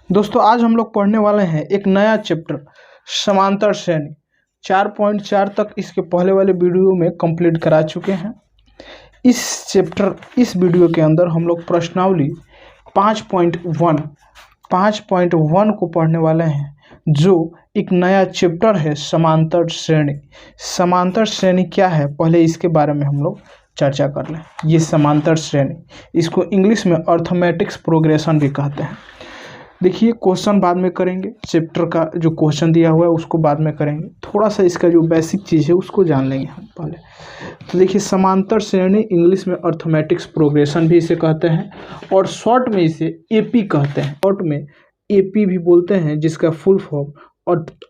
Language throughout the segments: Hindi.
दोस्तों आज हम लोग पढ़ने वाले हैं एक नया चैप्टर समांतर श्रेणी। 4.4 तक इसके पहले वाले वीडियो में कंप्लीट करा चुके हैं। इस वीडियो के अंदर हम लोग प्रश्नावली 5.1 को पढ़ने वाले हैं, जो एक नया चैप्टर है समांतर श्रेणी। समांतर श्रेणी क्या है, पहले इसके बारे में हम लोग चर्चा कर लें। ये समांतर श्रेणी, इसको इंग्लिश में अर्थमेटिक्स प्रोग्रेशन भी कहते हैं। देखिए क्वेश्चन बाद में करेंगे, चैप्टर का जो क्वेश्चन दिया हुआ है उसको बाद में करेंगे। थोड़ा सा इसका जो बेसिक चीज़ है उसको जान लेंगे हम पहले। तो देखिए समांतर श्रेणी इंग्लिश में अर्थमेटिक्स प्रोग्रेशन भी इसे कहते हैं, और शॉर्ट में इसे एपी कहते हैं। शॉर्ट में एपी भी बोलते हैं, जिसका फुल फॉर्म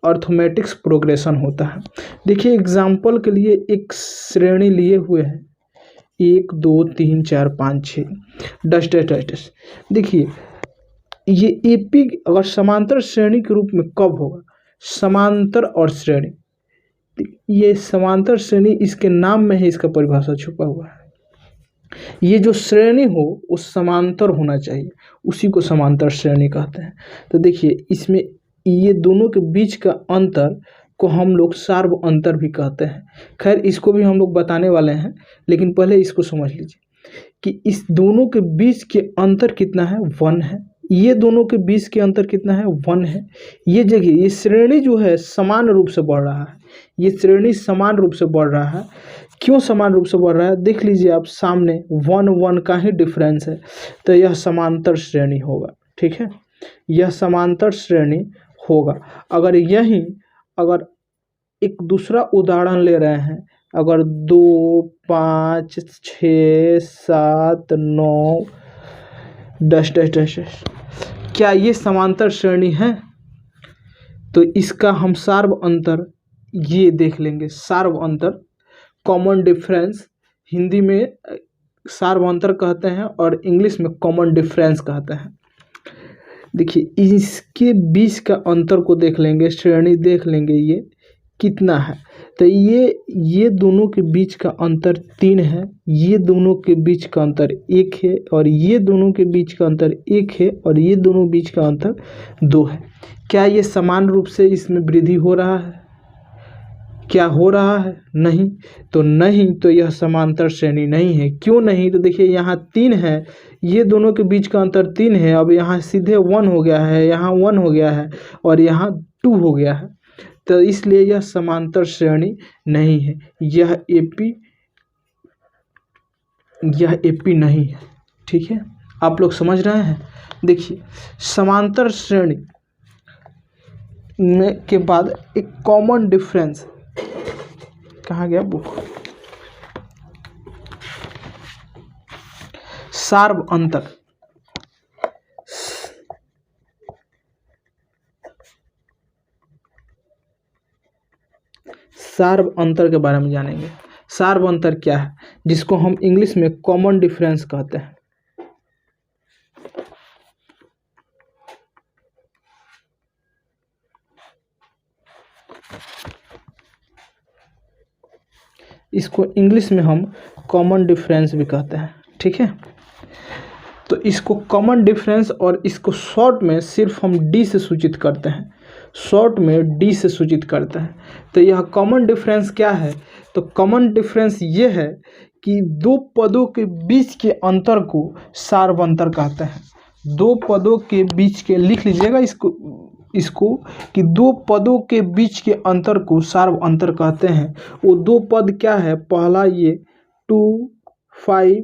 अर्थमेटिक्स प्रोग्रेशन होता है। देखिए एग्जाम्पल के लिए एक श्रेणी लिए हुए हैं 1 2 3 4 5 6 डस्ट। देखिए ये एपी अगर समांतर श्रेणी के रूप में कब होगा, समांतर और श्रेणी। ये समांतर श्रेणी इसके नाम में ही इसका परिभाषा छुपा हुआ है। ये जो श्रेणी हो वो समांतर होना चाहिए, उसी को समांतर श्रेणी कहते हैं। तो देखिए इसमें ये दोनों के बीच का अंतर को हम लोग सार्व अंतर भी कहते हैं। खैर इसको भी हम लोग बताने वाले हैं, लेकिन पहले इसको समझ लीजिए कि इस दोनों के बीच के अंतर कितना है, 1 है। ये दोनों के बीच के अंतर कितना है, 1 है। ये जगह ये श्रेणी जो है समान रूप से बढ़ रहा है। ये श्रेणी समान रूप से बढ़ रहा है। क्यों समान रूप से बढ़ रहा है, देख लीजिए आप, सामने 1 का ही डिफरेंस है, तो यह समांतर श्रेणी होगा। ठीक है, यह समांतर श्रेणी होगा। अगर एक दूसरा उदाहरण ले रहे हैं, अगर 2 5 6 7 9 डस्ट, क्या ये समांतर श्रेणी है? तो इसका हम सार्व अंतर ये देख लेंगे। सार्व अंतर, कॉमन डिफरेंस, हिंदी में सार्व अंतर कहते हैं और इंग्लिश में कॉमन डिफरेंस कहते हैं। देखिए इसके बीच का अंतर को देख लेंगे, श्रेणी देख लेंगे ये कितना है। तो ये दोनों के बीच का अंतर 3 है, ये दोनों के बीच का अंतर 1 है, और ये दोनों के बीच का अंतर 1 है, और ये दोनों बीच का अंतर 2 है। क्या ये समान रूप से इसमें वृद्धि हो रहा है? क्या हो रहा है? नहीं। तो यह समांतर श्रेणी नहीं है। क्यों नहीं? तो देखिए यहाँ 3 है, ये दोनों के बीच का अंतर 3 है, अब यहाँ सीधे 1 हो गया है, यहाँ 1 हो गया है, और यहाँ 2 हो गया है। तो इसलिए यह समांतर श्रेणी नहीं है। यह एपी नहीं है। ठीक है, आप लोग समझ रहे हैं। देखिए समांतर श्रेणी में के बाद एक कॉमन डिफरेंस, कहाँ गया बुक, सार्व अंतर। सार्व अंतर के बारे में जानेंगे। सार्व अंतर क्या है, जिसको हम इंग्लिश में कॉमन डिफरेंस कहते हैं। इसको इंग्लिश में हम कॉमन डिफरेंस भी कहते हैं। ठीक है, तो इसको कॉमन डिफरेंस, और इसको शॉर्ट में सिर्फ हम डी से सूचित करते हैं। शॉर्ट में डी से सूचित करते हैं। तो यह कॉमन डिफरेंस क्या है, तो कॉमन डिफरेंस ये है कि दो पदों के बीच के अंतर को सार्व अंतर कहते हैं। दो पदों के बीच के, लिख लीजिएगा इसको कि दो पदों के बीच के अंतर को सार्व अंतर कहते हैं। वो दो पद क्या है, पहला ये 2 5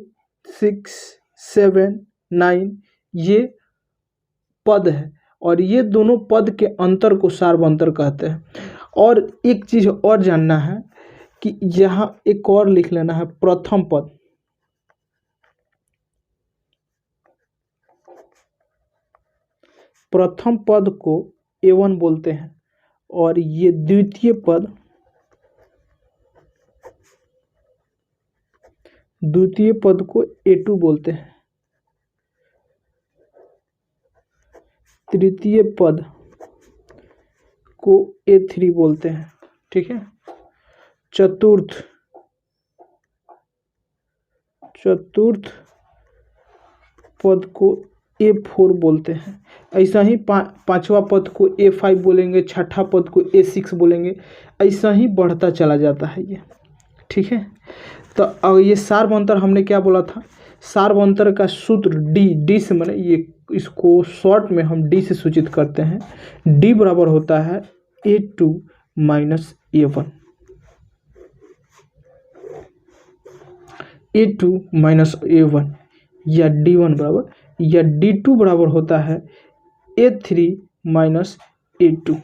6 7 9 ये पद है, और ये दोनों पद के अंतर को सार्व अंतर कहते हैं। और एक चीज और जानना है कि यहाँ एक और लिख लेना है, प्रथम पद। प्रथम पद को A1 बोलते हैं, और ये द्वितीय पद को A2 बोलते हैं। तृतीय पद को A3 बोलते हैं। ठीक है, चतुर्थ पद को A4 बोलते हैं। ऐसा ही पांचवा पद को A5 बोलेंगे, छठा पद को A6 बोलेंगे, ऐसा ही बढ़ता चला जाता है ये। ठीक है, तो अब ये सार्वभौमंतर हमने क्या बोला था, सार्वभौमंतर का सूत्र डी से, मैंने ये इसको शॉर्ट में हम डी से सूचित करते हैं। डी बराबर होता है A2 minus A1, A2 minus A1, या D1 बराबर, या D2 बराबर होता है A3 माइनस A2।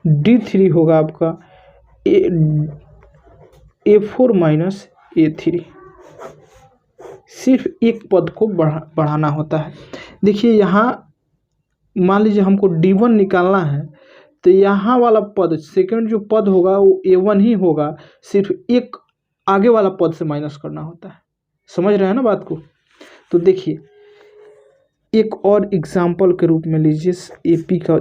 D3 होगा आपका A4 माइनस A3। सिर्फ एक पद को बढ़ाना होता है। देखिए यहाँ मान लीजिए हमको D1 निकालना है, तो यहाँ वाला पद सेकंड जो पद होगा वो A1 ही होगा, सिर्फ एक आगे वाला पद से माइनस करना होता है। समझ रहे हैं ना बात को। तो देखिए एक और एग्जाम्पल के रूप में लीजिए AP का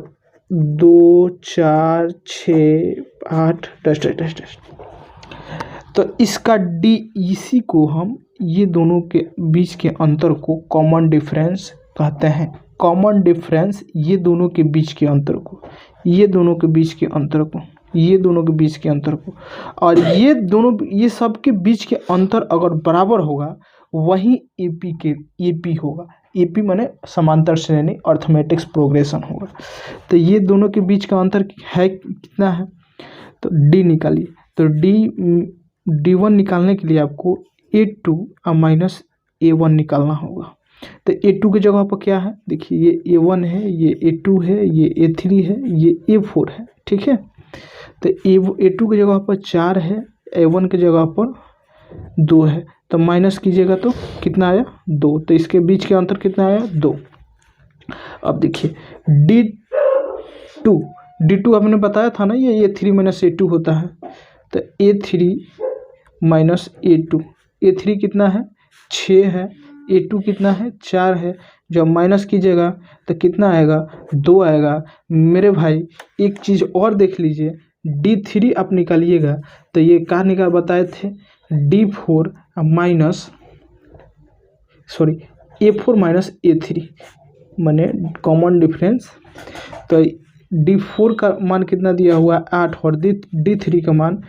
2 4 6 8 10। तो इसका डी, इसी को हम ये दोनों के बीच के अंतर को कॉमन डिफरेंस कहते हैं। कॉमन डिफरेंस ये दोनों के बीच के अंतर को, ये दोनों के बीच के अंतर को, ये दोनों के बीच के अंतर को, और ये दोनों, ये सब के बीच के अंतर अगर बराबर होगा वही एपी होगा। एपी माने समांतर श्रेणी, अर्थमेटिक्स प्रोग्रेशन होगा। तो ये दोनों के बीच का अंतर है कितना है, तो डी निकालिए। तो D1 निकालने के लिए आपको A2 माइनस A1 निकालना होगा। तो A2 की जगह पर क्या है, देखिए ये A1 है, ये A2 है, ये A3 है, ये A4 है। ठीक है, तो A2 की जगह पर 4 है, A1 की जगह पर 2 है, तो माइनस कीजिएगा तो कितना आया 2। तो इसके बीच के अंतर कितना आया 2। अब देखिए D2 हमने बताया था ना, ये A3 माइनस A2 होता है। तो A3 माइनस A2, A3 कितना है 6 है, A2 कितना है 4 है। जब माइनस कीजिएगा तो कितना आएगा 2 आएगा। मेरे भाई एक चीज़ और देख लीजिए, D3 आप निकालिएगा तो ये कहाँ निकाल बताए थे, A4 माइनस A3 माने कॉमन डिफरेंस। तो D4 का मान कितना दिया हुआ 8 और D3 का मान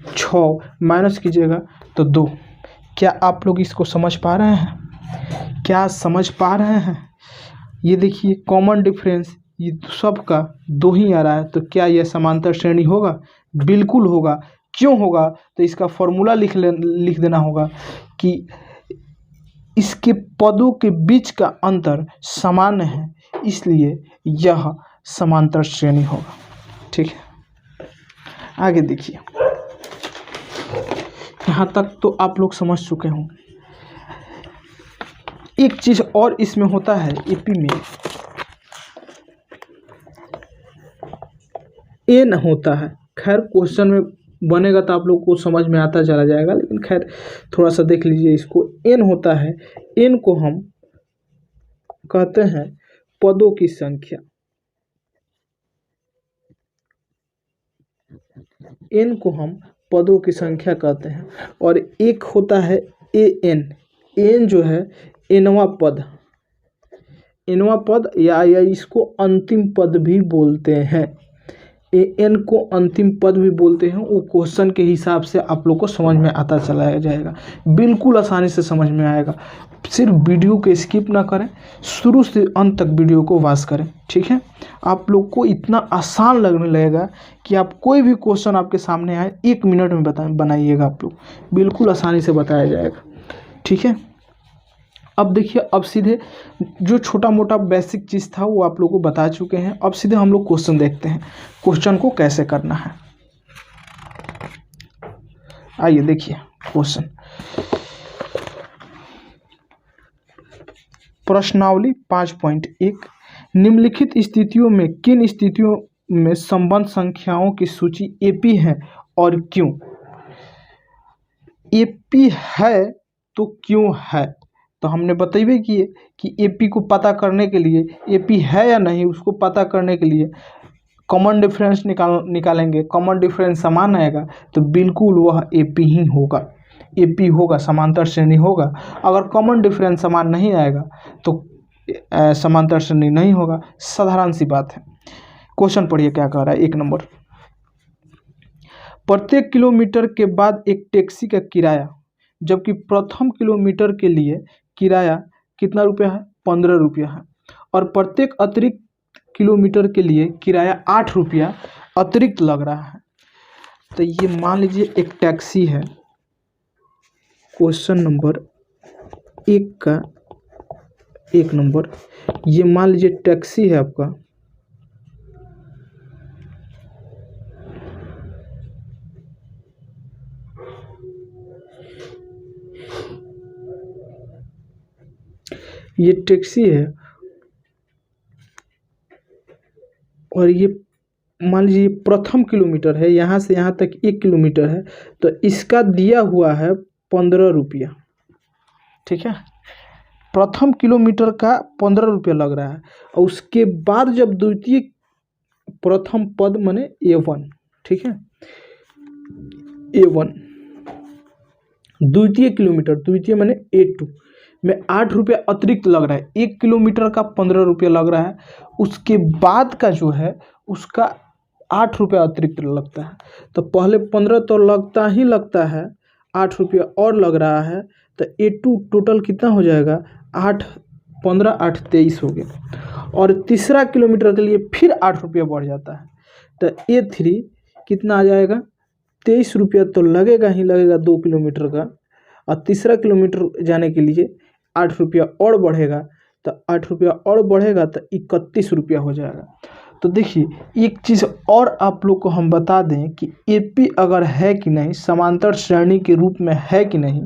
6, माइनस कीजिएगा तो 2। क्या आप लोग इसको समझ पा रहे हैं, क्या समझ पा रहे हैं। ये देखिए कॉमन डिफरेंस, ये सब का 2 ही आ रहा है, तो क्या यह समांतर श्रेणी होगा, बिल्कुल होगा। क्यों होगा, तो इसका फॉर्मूला लिख देना होगा कि इसके पदों के बीच का अंतर समान है, इसलिए यह समांतर श्रेणी होगा। ठीक है, आगे देखिए, यहाँ तक तो आप लोग समझ चुके होंगे। एक चीज और इसमें होता है, एपी में एन होता है। खैर क्वेश्चन में बनेगा तो आप लोग को समझ में आता चला जाएगा, लेकिन खैर थोड़ा सा देख लीजिए इसको। एन होता है, एन को हम कहते हैं पदों की संख्या। एन को हम पदों की संख्या कहते हैं। और एक होता है एन, एन जो है एनवा पद, एनवा पद या इसको अंतिम पद भी बोलते हैं। एन को अंतिम पद भी बोलते हैं। वो क्वेश्चन के हिसाब से आप लोग को समझ में आता चला जाएगा, बिल्कुल आसानी से समझ में आएगा। सिर्फ वीडियो को स्किप ना करें, शुरू से अंत तक वीडियो को वॉच करें। ठीक है, आप लोग को इतना आसान लगने लगेगा कि आप कोई भी क्वेश्चन आपके सामने आए 1 मिनट में बनाइएगा आप लोग, बिल्कुल आसानी से बताया जाएगा। ठीक है, अब देखिए, अब सीधे जो छोटा मोटा बेसिक चीज़ था वो आप लोग को बता चुके हैं। अब सीधे हम लोग क्वेश्चन देखते हैं, क्वेश्चन को कैसे करना है। आइए देखिए क्वेश्चन। प्रश्नावली 5.1, निम्नलिखित स्थितियों में किन स्थितियों में संबंध संख्याओं की सूची एपी है और क्यों। एपी है तो क्यों है, तो हमने बतैबे किए कि एपी को पता करने के लिए, एपी है या नहीं उसको पता करने के लिए कॉमन डिफरेंस निकालेंगे। कॉमन डिफरेंस समान आएगा तो बिल्कुल वह एपी ही होगा। AP होगा, समांतर श्रेणी होगा। अगर कॉमन डिफरेंस समान नहीं आएगा तो समांतर श्रेणी नहीं होगा, साधारण सी बात है। क्वेश्चन पढ़िए क्या कह रहा है। 1 नंबर, प्रत्येक किलोमीटर के बाद एक टैक्सी का किराया, जबकि प्रथम किलोमीटर के लिए किराया कितना रुपया है, 15 रुपया है, और प्रत्येक अतिरिक्त किलोमीटर के लिए किराया 8 रुपया अतिरिक्त लग रहा है। तो ये मान लीजिए एक टैक्सी है। क्वेश्चन नंबर 1 का 1 नंबर, ये मान लीजिए टैक्सी है आपका। ये टैक्सी है और ये मान लीजिए प्रथम किलोमीटर है, यहाँ से यहाँ तक 1 किलोमीटर है, तो इसका दिया हुआ है 15 रुपया। ठीक है, प्रथम किलोमीटर का 15 रुपया लग रहा है। और उसके बाद जब द्वितीय, प्रथम पद माने A1, ठीक है, A1, द्वितीय किलोमीटर, द्वितीय माने A2 में 8 रुपया अतिरिक्त लग रहा है। 1 किलोमीटर का 15 रुपया लग रहा है, उसके बाद का जो है उसका 8 रुपया अतिरिक्त लगता है। तो पहले 15 तो लगता ही लगता है, 8 रुपया और लग रहा है, तो A2 टोटल कितना हो जाएगा, 8 15 8 23 हो गया। और तीसरा किलोमीटर के लिए फिर 8 रुपया बढ़ जाता है, तो A3 कितना आ जाएगा, 23 रुपया तो लगेगा ही लगेगा 2 किलोमीटर का, और तीसरा किलोमीटर जाने के लिए 8 रुपया और बढ़ेगा, तो 8 रुपया और बढ़ेगा तो 31 रुपया हो जाएगा। तो देखिए एक चीज़ और आप लोग को हम बता दें कि AP अगर है कि नहीं, समांतर श्रेणी के रूप में है कि नहीं,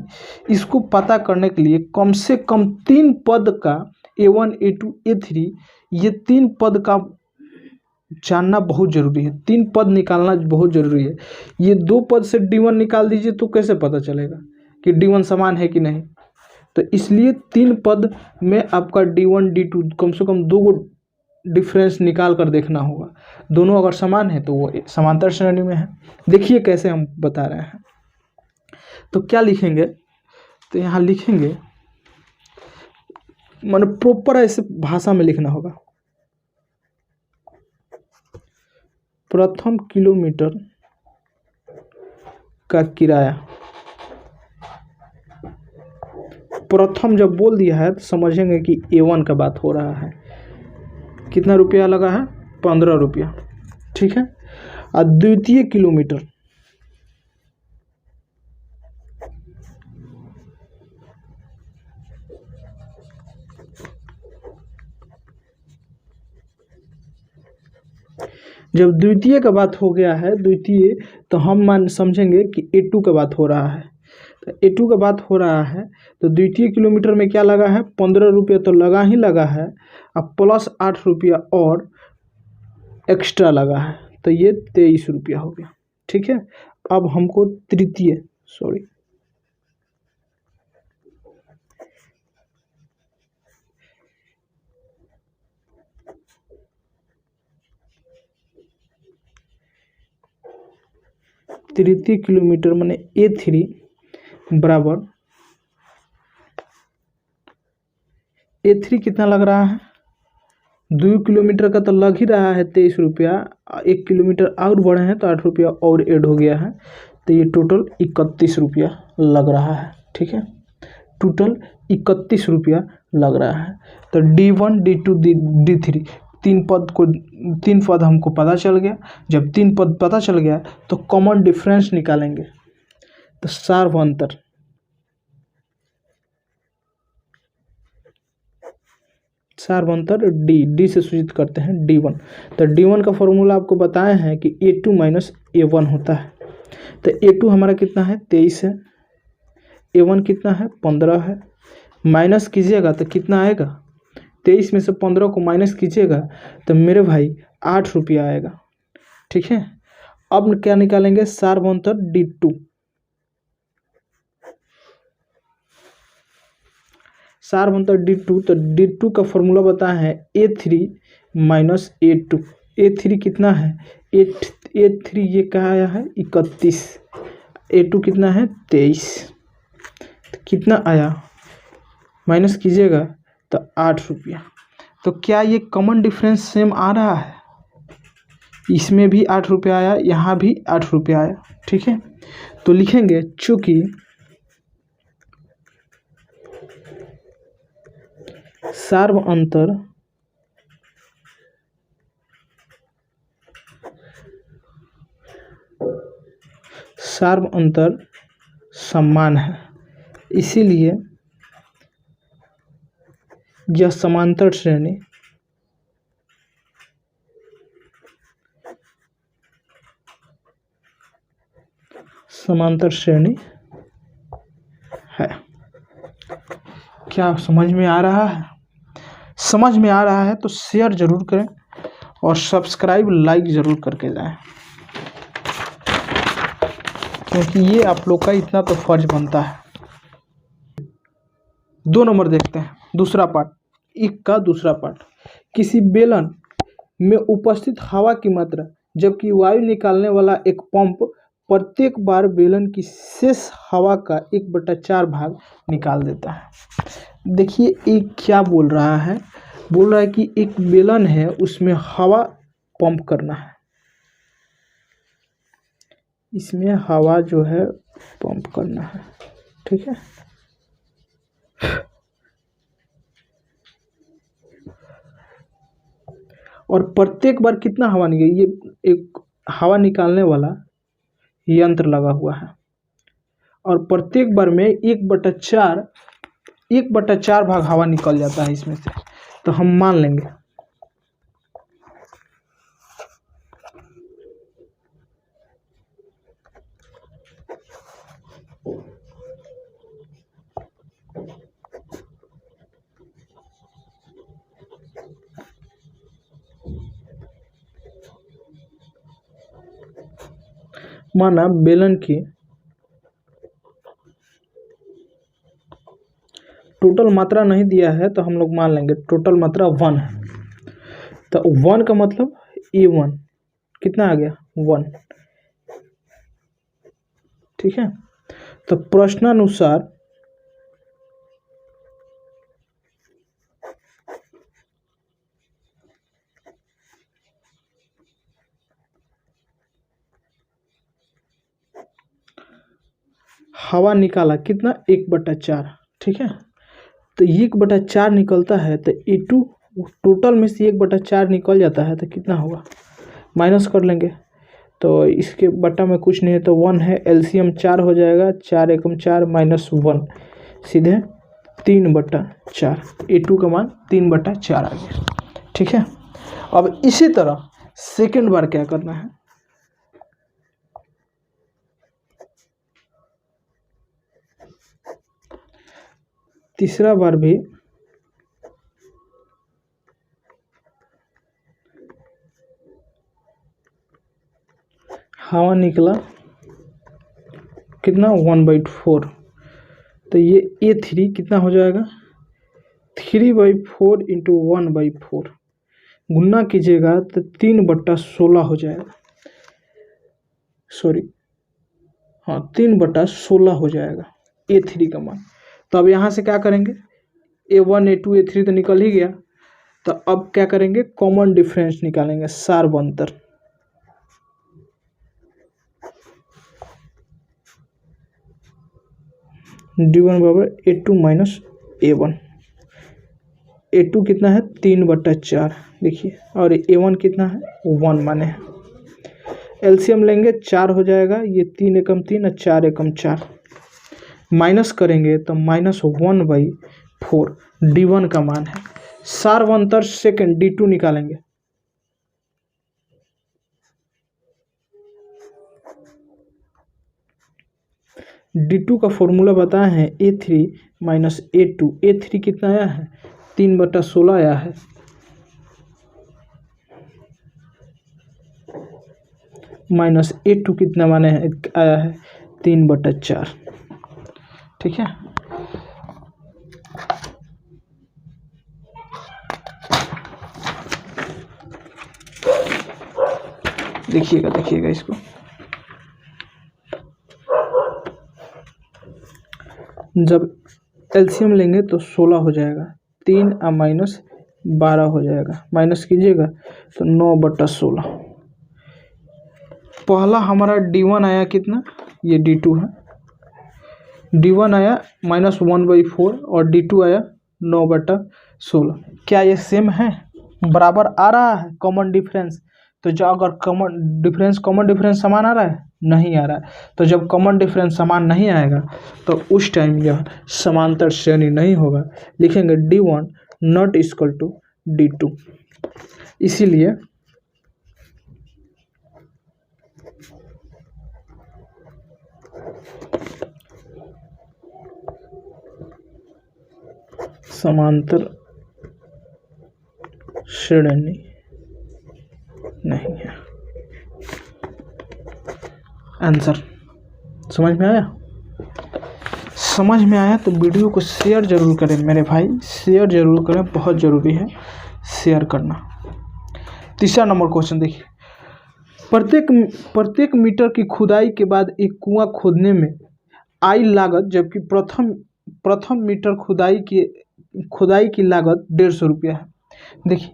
इसको पता करने के लिए कम से कम 3 पद का A1 A2 A3, ये 3 पद का जानना बहुत ज़रूरी है। 3 पद निकालना बहुत ज़रूरी है। ये 2 पद से D1 निकाल दीजिए तो कैसे पता चलेगा कि D1 समान है कि नहीं। तो इसलिए 3 पद में आपका D1 D2 कम से कम 2 डिफरेंस निकाल कर देखना होगा। दोनों अगर समान है तो वो समांतर श्रेणी में है। देखिए कैसे हम बता रहे हैं। तो क्या लिखेंगे, तो यहाँ लिखेंगे, माने प्रॉपर ऐसे भाषा में लिखना होगा। प्रथम किलोमीटर का किराया, प्रथम जब बोल दिया है तो समझेंगे कि A1 का बात हो रहा है। कितना रुपया लगा है, 15 रुपया, ठीक है। और द्वितीय किलोमीटर, जब द्वितीय का बात हो गया है, द्वितीय, तो हम मान समझेंगे कि A2 का बात हो रहा है। तो A2 का बात हो रहा है तो द्वितीय किलोमीटर में क्या लगा है, 15 रुपया तो लगा ही लगा है, अब प्लस 8 रुपया और एक्स्ट्रा लगा है, तो ये 23 रुपया हो गया, ठीक है। अब हमको तृतीय, सॉरी, तृतीय किलोमीटर माने A3 बराबर, A3 कितना लग रहा है, 2 किलोमीटर का तो लग ही रहा है 23 रुपया, 1 किलोमीटर और बढ़े हैं तो 8 रुपया और ऐड हो गया है, तो ये टोटल 31 रुपया लग रहा है, ठीक है। टोटल 31 रुपया लग रहा है। तो D1 D2 D3 तीन पद हमको पता चल गया। जब 3 पद पता चल गया तो कॉमन डिफरेंस निकालेंगे। तो सार्वंतर, सार्वंतर डी से सूचित करते हैं D1। तो D1 का फॉर्मूला आपको बताए हैं कि A2 माइनस A1 होता है। तो A2 हमारा कितना है, 23 है, A1 कितना है, 15 है, माइनस कीजिएगा तो कितना आएगा, 23 में से 15 को माइनस कीजिएगा तो मेरे भाई 8 रुपया आएगा, ठीक है। अब क्या निकालेंगे, सार्वंतर D2, सार्वंतर D2। तो D2 का फॉर्मूला बताया है A3 माइनस A2। A3 कितना है, A3 ये कहा आया है 31, A2 कितना है 23, कितना आया, माइनस कीजिएगा तो 8 रुपया। तो क्या ये कॉमन डिफरेंस सेम आ रहा है? इसमें भी 8 रुपया आया, यहाँ भी 8 रुपया आया। ठीक है, तो लिखेंगे चूंकि सार्व अंतर समान है, इसीलिए यह समांतर श्रेणी है। क्या समझ में आ रहा है? समझ में आ रहा है तो शेयर जरूर करें और सब्सक्राइब लाइक जरूर करके जाएं, क्योंकि ये आप लोग का इतना तो फर्ज बनता है। 2 नंबर देखते हैं, दूसरा पार्ट, एक का दूसरा पार्ट। किसी बेलन में उपस्थित हवा की मात्रा जबकि वायु निकालने वाला एक पंप प्रत्येक बार बेलन की शेष हवा का 1/4 भाग निकाल देता है। देखिए एक क्या बोल रहा है, बोल रहा है कि एक बेलन है, उसमें हवा पंप करना है, इसमें हवा जो है पंप करना है। ठीक है, और प्रत्येक बार कितना हवा निकले, ये एक हवा निकालने वाला यंत्र लगा हुआ है, और प्रत्येक बार में 1/4 भाग हवा निकल जाता है इसमें से। तो हम मान लेंगे माना बेलन की टोटल मात्रा नहीं दिया है, तो हम लोग मान लेंगे टोटल मात्रा 1 है। तो 1 का मतलब A1 कितना आ गया, 1। ठीक है, तो प्रश्नानुसार हवा निकाला कितना, 1/4। ठीक है, तो 1/4 निकलता है, तो A2 टोटल में से 1/4 निकल जाता है, तो कितना होगा, माइनस कर लेंगे। तो इसके बटा में कुछ नहीं है, तो 1 है, एलसीएम 4 हो जाएगा, 4 एकम 4 माइनस 1, सीधे 3/4। A2 का मान 3/4 आ गया। ठीक है, अब इसी तरह सेकेंड बार क्या करना है, तीसरा बार भी हवा निकला कितना, 1/4। तो ये A3 कितना हो जाएगा, 3/4 इंटू 1/4 गुना कीजिएगा तो 3/16 हो जाएगा, सॉरी हाँ 3/16 हो जाएगा A3 का मान। तो अब यहाँ से क्या करेंगे, A1 A2 A3 तो निकल ही गया, तो अब क्या करेंगे, कॉमन डिफरेंस निकालेंगे, सार्व अंतर। D1 बराबर A2 माइनस A1। A2 कितना है, 3/4 देखिए, और A1 कितना है, 1 माने है। एलसीएम लेंगे 4 हो जाएगा, ये 3 एकम 3 और 4 एकम 4 माइनस करेंगे तो -1/4 D1 का मान है। सार्व अंतर सेकेंड D2 निकालेंगे, D2 का फॉर्मूला बताए हैं A3 माइनस A2। A3 कितना आया है, 3/16 आया है, माइनस A2 कितना माने है, आया है 3/4। ठीक है, देखिएगा इसको, जब एलसीएम लेंगे तो 16 हो जाएगा, 3 और माइनस 12 हो जाएगा, माइनस कीजिएगा तो 9/16। पहला हमारा D1 आया कितना, ये D2 है, D1 आया -1/4 और D2 आया 9/16। क्या ये सेम है, बराबर आ रहा है कॉमन डिफरेंस? तो जो अगर कॉमन डिफरेंस समान आ रहा है, नहीं आ रहा है, तो जब कॉमन डिफरेंस समान नहीं आएगा तो उस टाइम यह समांतर श्रेणी नहीं होगा। लिखेंगे D1 not equal to D2। इसीलिए समांतर श्रेणी नहीं है। आंसर समझ में आया? समझ में आया तो वीडियो को शेयर जरूर करें मेरे भाई, शेयर जरूर करें, बहुत ज़रूरी है शेयर करना। तीसरा नंबर क्वेश्चन देखिए, प्रत्येक मीटर की खुदाई के बाद एक कुआं खोदने में आई लागत, जबकि प्रथम मीटर खुदाई की लागत 150 रुपया है। देखिए,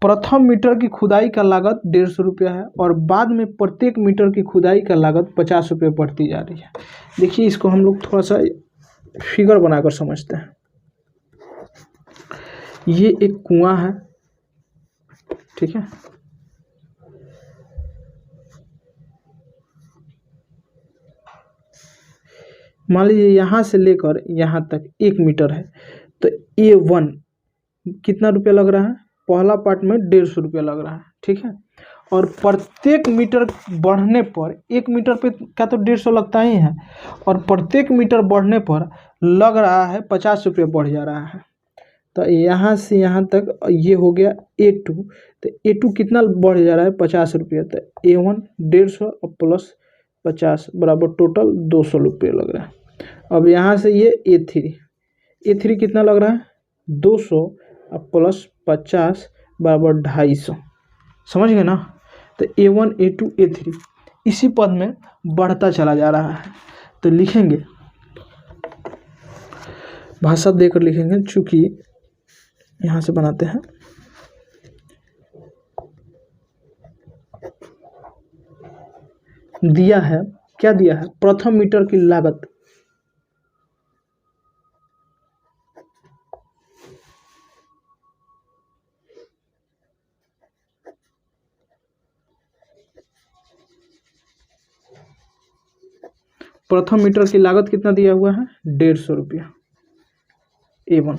प्रथम मीटर की खुदाई का लागत 150 रुपया है और बाद में प्रत्येक मीटर की खुदाई का लागत 50 रुपये बढ़ती जा रही है। देखिए, इसको हम लोग थोड़ा सा फिगर बनाकर समझते हैं। ये एक कुआं है, ठीक है, मान लीजिए यहाँ से लेकर यहाँ तक 1 मीटर है, तो A1 कितना रुपया लग रहा है, पहला पार्ट में 150 रुपया लग रहा है, ठीक है। और प्रत्येक मीटर बढ़ने पर, 1 मीटर पे क्या तो 150 लगता ही है, और प्रत्येक मीटर बढ़ने पर लग रहा है 50 रुपये बढ़ जा रहा है। तो यहाँ से यहाँ तक ये हो गया A2, तो A2 कितना बढ़ जा रहा है, 50 रुपये। तो A1 150 और प्लस 50 बराबर टोटल 200 रुपये लग रहा है। अब यहाँ से ये A3 कितना लग रहा है, 200 और प्लस 50 बराबर 250। समझ गए ना? तो A1 A2 A3 इसी पद में बढ़ता चला जा रहा है। तो लिखेंगे, भाषा देकर लिखेंगे, चूंकि यहाँ से बनाते हैं, दिया है, क्या दिया है, प्रथम मीटर की लागत प्रथम मीटर की लागत कितना दिया हुआ है, 150 रुपया A1।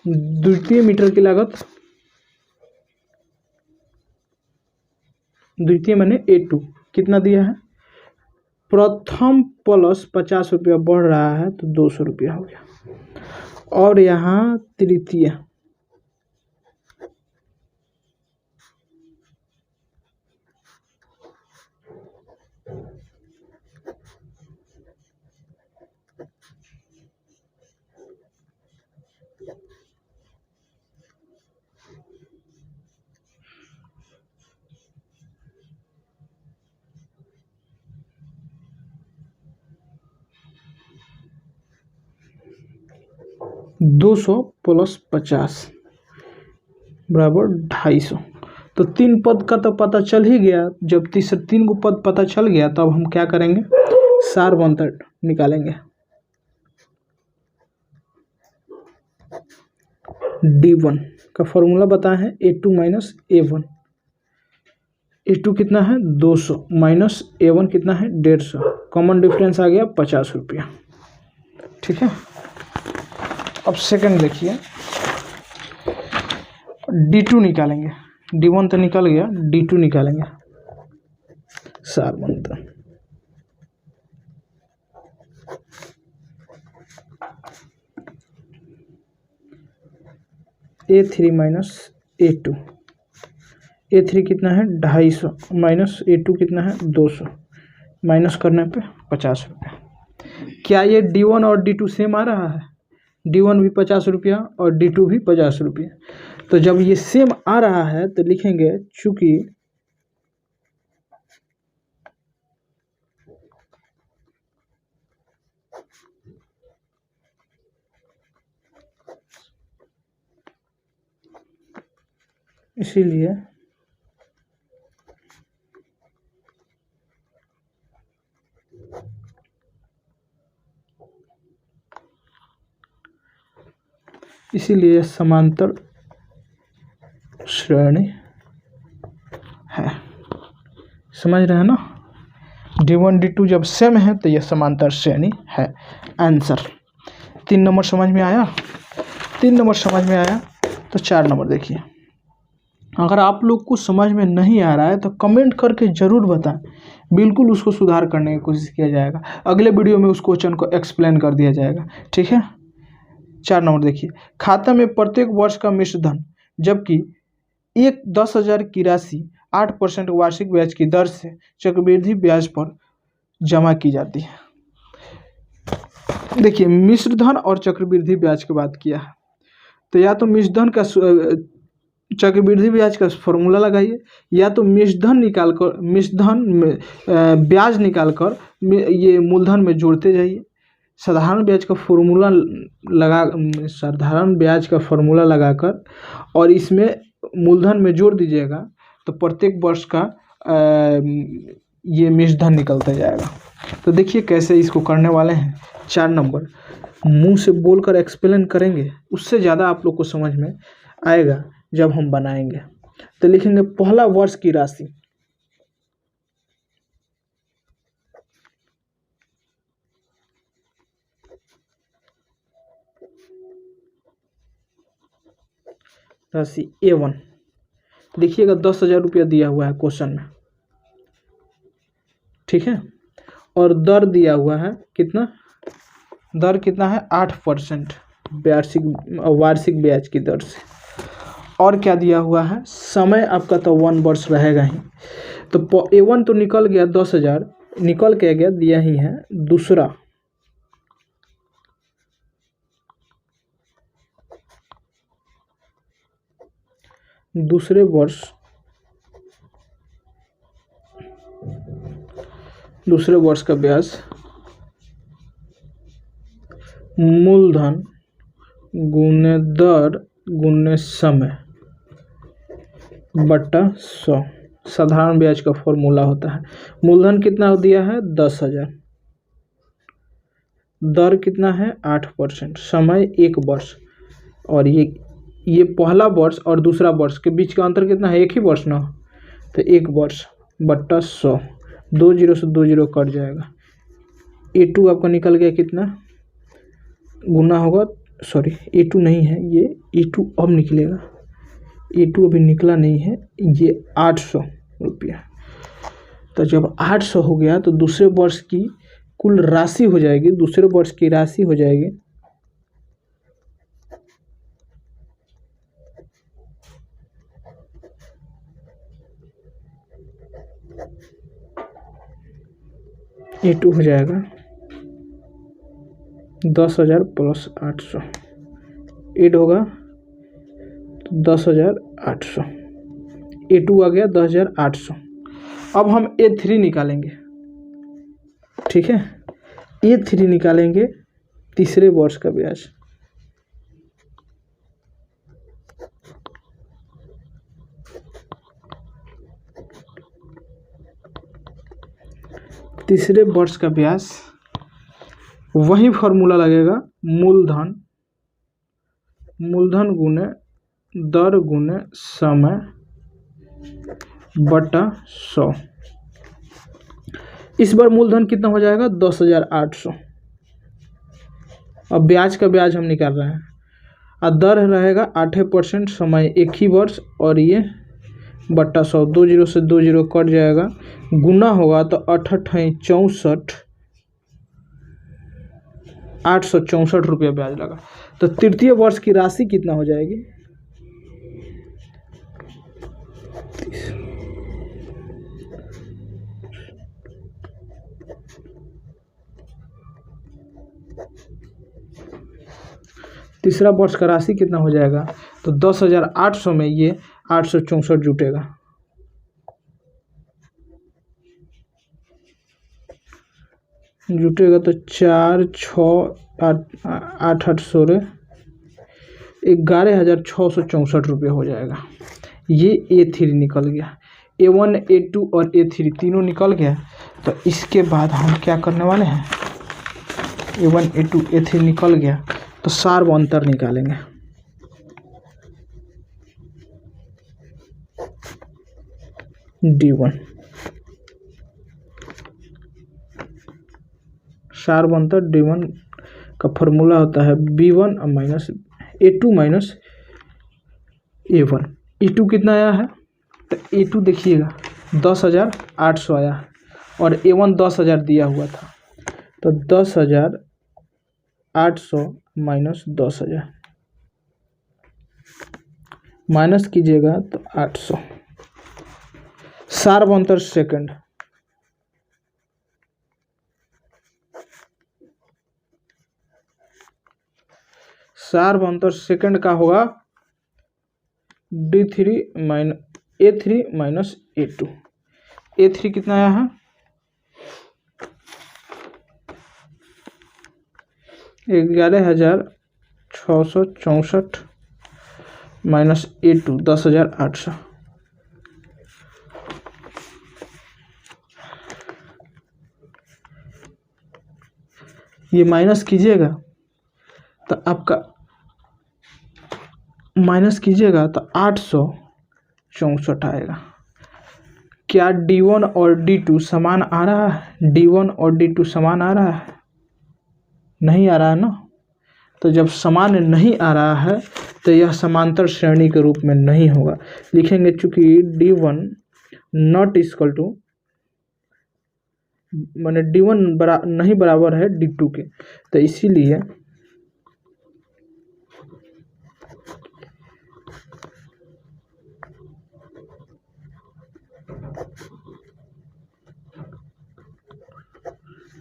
द्वितीय मीटर की लागत, द्वितीय मैंने A2 कितना दिया है, प्रथम प्लस 50 रुपया बढ़ रहा है तो 200 रुपया हो गया। और यहाँ तृतीय, दो 200 प्लस 50 बराबर 250। तो 3 पद का तो पता चल ही गया। जब 3 को पद पता चल गया तब हम क्या करेंगे, सारवंतर निकालेंगे। D1 का फॉर्मूला बताए हैं, A2 माइनस A1। A2 कितना है, 200 माइनस A1 कितना है, 150। कॉमन डिफरेंस आ गया 50 रुपया, ठीक है। अब सेकंड देखिए, D2 निकालेंगे। D1 तो निकल गया, D2 निकालेंगे। सारवंतर A3 माइनस A2, A3 कितना है, 250 माइनस A2 कितना है, 200, माइनस करने पे 50 रुपये। क्या ये D1 और D2 सेम आ रहा है? D1 भी 50 रुपया और D2 भी 50 रुपया। तो जब ये सेम आ रहा है तो लिखेंगे चूंकि इसीलिए समांतर श्रेणी है। समझ रहे हैं ना? D1 D2 जब सेम है तो यह समांतर श्रेणी है। आंसर 3 नंबर समझ में आया? 3 नंबर समझ में आया तो 4 नंबर देखिए। अगर आप लोग को समझ में नहीं आ रहा है तो कमेंट करके ज़रूर बताएं, बिल्कुल उसको सुधार करने की कोशिश किया जाएगा। अगले वीडियो में उस क्वेश्चन को एक्सप्लेन कर दिया जाएगा, ठीक है। 4 नंबर देखिए, खाता में प्रत्येक वर्ष का मिश्र धन जबकि 10,000 की राशि 8% वार्षिक ब्याज की दर से चक्रवृद्धि ब्याज पर जमा की जाती है। देखिए, मिश्र धन और चक्रवृद्धि ब्याज की बात किया है तो या तो मिश्र धन का चक्रवृद्धि ब्याज का फॉर्मूला लगाइए, या तो मिश्र धन में ब्याज निकालकर ये मूलधन में जोड़ते जाइए। साधारण ब्याज का फॉर्मूला लगाकर और इसमें मूलधन में जोड़ दीजिएगा तो प्रत्येक वर्ष का ये मिश्र धन निकलता जाएगा। तो देखिए कैसे इसको करने वाले हैं। 4 नंबर मुंह से बोलकर एक्सप्लेन करेंगे, उससे ज़्यादा आप लोग को समझ में आएगा जब हम बनाएंगे। तो लिखेंगे पहला वर्ष की राशि, A1 देखिएगा 10,000 रुपया दिया हुआ है क्वेश्चन में, ठीक है। और दर दिया हुआ है कितना? दर कितना है? 8% वार्षिक ब्याज की दर से। और क्या दिया हुआ है? समय आपका तो 1 वर्ष रहेगा ही। तो A1 तो निकल गया, 10,000 निकल के गया, दिया ही है। दूसरे वर्ष का ब्याज मूलधन गुने दर गुने समय बटा 100 साधारण ब्याज का फॉर्मूला होता है। मूलधन कितना दिया है? 10,000। दर कितना है? 8%। समय 1 वर्ष। और ये पहला वर्ष और दूसरा वर्ष के बीच का अंतर कितना है? 1 ही वर्ष ना, तो 1 वर्ष बट्टा 100। 2 0 से 2 0 कट जाएगा। A2 आपका निकल गया कितना? गुना होगा, सॉरी A2 नहीं है, ये A2 अब निकलेगा। A2 अभी निकला नहीं है, ये 800 रुपया। तो जब 800 हो गया तो दूसरे वर्ष की कुल राशि हो जाएगी, दूसरे वर्ष की राशि हो जाएगी A2 हो जाएगा 10,000 प्लस 800 ऐड होगा तो 10,800। A2 आ गया 10,800। अब हम A3 निकालेंगे, ठीक है। A3 निकालेंगे तीसरे वर्ष का ब्याज। तीसरे वर्ष का ब्याज वही फॉर्मूला लगेगा, मूलधन गुने दर गुने समय बटा 100। इस बार मूलधन कितना हो जाएगा? 10,800। अब ब्याज का ब्याज हम निकाल रहे हैं और दर रहेगा 8%, समय 1 ही वर्ष और ये बट्टा 100। 2 0 से 2 0 कट जाएगा, गुना होगा तो 864 रुपया ब्याज लगा। तो तृतीय वर्ष की राशि कितना हो जाएगी? तीसरा वर्ष का राशि कितना हो जाएगा, तो 10,800 में ये 864 जुटेगा। तो 4 6 8 8 16 11,664 रुपये हो जाएगा। ये A3 निकल गया, A1 A2 और A3 तीनों निकल गया। तो इसके बाद हम क्या करने वाले हैं, A1 A2 A3 निकल गया तो सार्व अंतर निकालेंगे। D1 सार्व अंतर D1 का फॉर्मूला होता है B1 minus A2 minus A1। A2 कितना आया है, तो A2 देखिएगा 10,800 आया है और A1 10,000 दिया हुआ था, तो 10,800 माइनस 10,000 माइनस कीजिएगा तो 800। सार्व अंतर सेकंड, सार्व अंतर सेकंड का होगा D3 minus A3 minus A2। A3 कितना आया है, 11,664 माइनस A2 10,800। ये माइनस कीजिएगा तो आपका माइनस कीजिएगा तो 864 आएगा। क्या D1 और D2 समान आ रहा है, D1 और D2 समान आ रहा है, नहीं आ रहा है ना। तो जब समान नहीं आ रहा है तो यह समांतर श्रेणी के रूप में नहीं होगा। लिखेंगे चूंकि D1 नॉट इक्वल टू, माने D1 नहीं बराबर है D2 के, तो इसीलिए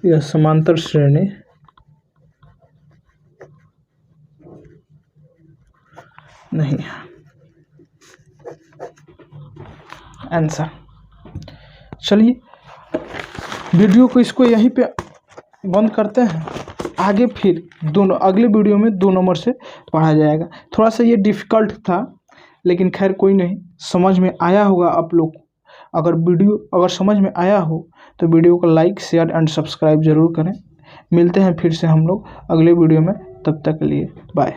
यह समांतर श्रेणी नहीं है। आंसर। चलिए वीडियो को इसको यहीं पे बंद करते हैं, आगे फिर दोनों अगले वीडियो में 2 नंबर से पढ़ा जाएगा। थोड़ा सा ये डिफ़िकल्ट था लेकिन खैर कोई नहीं, समझ में आया होगा आप लोग। अगर समझ में आया हो तो वीडियो को लाइक शेयर एंड सब्सक्राइब ज़रूर करें। मिलते हैं फिर से हम लोग अगले वीडियो में, तब तक के लिए बाय।